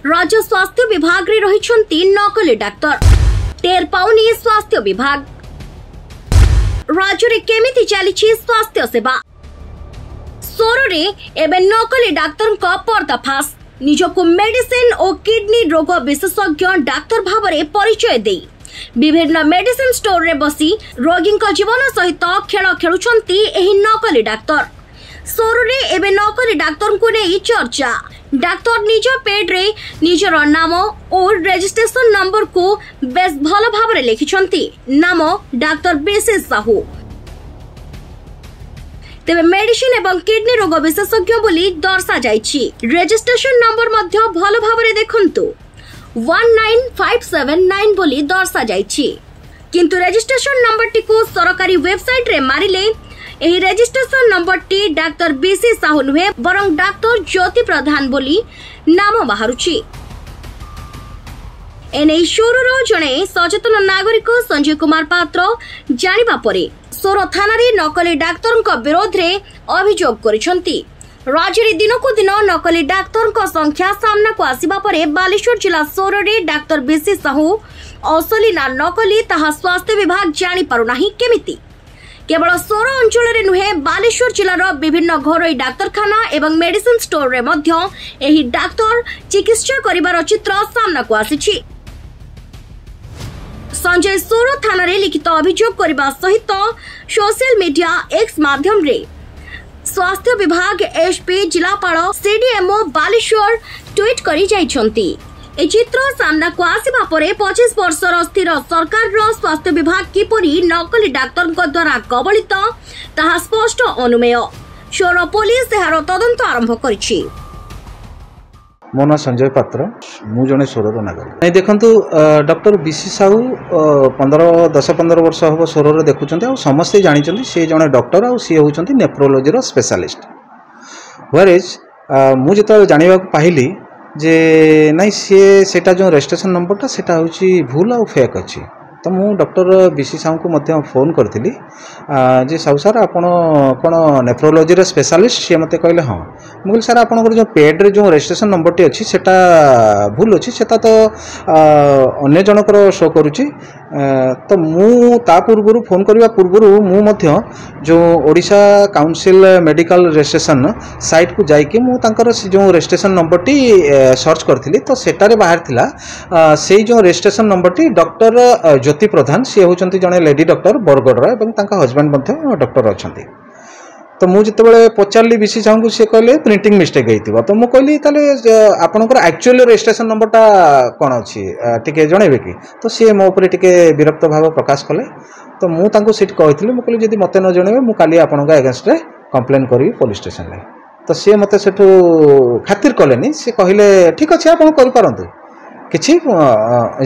राज्य स्वास्थ्य विभाग रे रहिछंती नकली डाक्तर। टेर पाउनी स्वास्थ्य विभाग। राज्य रे केमिति चलीछि स्वास्थ्य सेवा। सोर रे एबे नकली डाक्तर का पर्दाफाश। निजको मेडिसिन और किडनी रोग विशेषज्ञ डाक्तर भावरे परिचय दे विभिन्न मेडिसिन स्टोर रे बसी रोगी जीवन सहित खेल खेलुछंती एही नकली डाक्तर। सोर रे एबे नकली डाक्तर को नै चर्चा। डाक्तर निज पेड रे निजर नाम और रजिस्ट्रेशन नंबर को बेस भल भावरे लिखिछंती। नाम डाक्टर बीसी साहू। तेबे मेडिसिन एवं किडनी रोग विशेषज्ञ बोली दर्शा जाइछि। रजिस्ट्रेशन नंबर मध्य भल भावरे देखंतु 19579 बोली दर्शा जाइछि। किंतु रजिस्ट्रेशन नंबर टी को सरकारी वेबसाइट रे मारिले एही registration number T doctor BC Sahu नुहे बरं डाक्टर ज्योति प्रधान बोली नाम बाहरुछि। एने शोररो जणे सचेतन नागरिक संजय कुमार पात्र जानिबा परे सोर थाना रे नकली डाक्तर विरोध रे अभियोग करिसंती। राज्य रे दिन को दिन नकली डाक्तर संख्या सामना को आसीबा परे बालेश्वर जिला सोर रे डाक्टर बीसी साहू असली ना नकली ताहा स्वास्थ्य विभाग जानि पारु नाही केमिति। केवल सोर अंचल रे नुहे बालेश्वर जिलार विभिन्न घरोई डाक्तरखाना एवं मेडिसिन स्टोर रे मध्य एही डाक्तर चिकित्सा करिबार चित्र सामना को आसीछि। संजय सोर थाना रे लिखित अभियोग करबा सहित सोशल मीडिया एक्स माध्यम रे स्वास्थ्य विभाग एसपी जिलापाल सीडीएमओ बालेश्वर ट्वीट करी जाइछंती। ए चित्र सामना को आसीबा परे 25 वर्षर स्थिर सरकार रो स्वास्थ्य विभाग किपरि नकली डाक्तर द्वारा कबलित ताहा स्पष्ट अनुमेय। शोर पुलिस एहार तदंत आरंभ करिछि। मो ना संजय पात्र मु जने सोरर नागरिक नहीं देखंतु डॉक्टर बीसी साहू 10-15 वर्ष हम सोरर देखुं समस्ते जानी सी जड़े डॉक्टर आउ सी होती नेफ्रोलोजी स्पेशलिस्ट वेयर इज मुझे जाना पाइली जे नहीं सी सेटा जो रजिस्ट्रेशन नंबरटा सेटा होची भूल आउ फेक अच्छी। तो मु डॉक्टर बीसी साहू को मध्य फोन करथिली जे साहू सर आपण कोन नेफ्रोलोजी स्पेशलिस्ट सी मते कहले हाँ। मुझे सर आपंकर जो पेड रे जो रजिस्ट्रेशन नंबर टी अच्छी सेटा भूल अच्छी सेटा तो अन्य जनकर शो करुच्ची। तो मु ता पूर्व फोन करने पूर्व मु मध्य जो Odisha council medical registration site को जाइए मुझे जो रजिस्ट्रेशन नंबर टी सर्च करी तो सेटारे बाहर थिला से जो रजिस्ट्रेशन नंबर टी डॉक्टर ज्योति प्रधान सी होती जड़े लेडी डॉक्टर बरगढ़ और हजबैंड डॉक्टर अच्छा। तो मुझे पचारि बीसी साहू को सी कहले प्रिंटिंग मिस्टेक होती। तो मुझे कहली आपंकर एक्चुअल रजिस्ट्रेशन नंबरटा कौन अच्छी टे जनइबे कि। तो सी मो उपर टे विरक्त भाव प्रकाश कले। तो मुझे कही मुझे जब मत न जनइबे मुझे काली आपण एगेन्स्ट कंप्लेन करी पुलिस स्टेशन में। तो सी मत से खातिर कले सी कहले ठीक अच्छे आप कि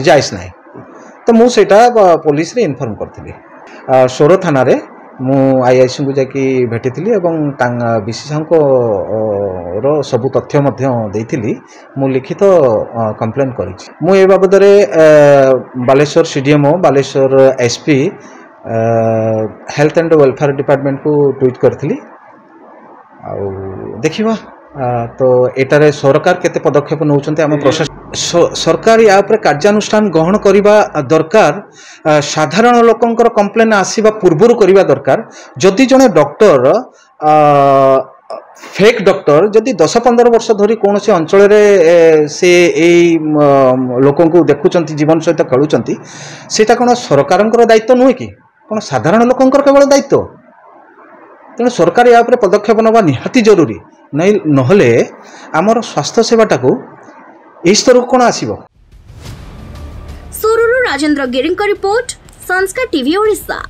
जायज ना। तो मुझे पुलिस रे इनफॉर्म करी सोर थाना रे मु आईआईसी को जाकि भेटी बीसी साहू को सबु तथ्य देइथिली मु लिखित कंप्लेन करिछि। मु ए बाबद रे Baleshwar CDMO Baleshwar SP health and welfare department को ट्वीट करथिली। आउ देखिबा तो एटारे सरकार केते पदक्षेप नउचंते आम प्रशासन सरकार या ऊपर कार्यानुष्ठान ग्रहण करने दरकार। साधारण लोकंकर कंप्लेन आसीबा पूर्वरु करने दरकार। जदि जने डॉक्टर फेक डॉक्टर जदि 10-15 वर्ष धरी कौन से अंचल से लोक देखुंट जीवन सहित खेलुंट सेटा कौन सरकार दायित्व नुहे कि कौन साधारण लोकंकर केवल दायित्व। तेणु सरकार या ऊपर पदक्षेप नवा निहाती जरूरी नहीं नहले आमर स्वास्थ्य सेवाटा को इस स्तर को कौन आसीबो। सोरुरु राजेंद्र गिरिंग रिपोर्ट संस्कार टीवी ओडिशा।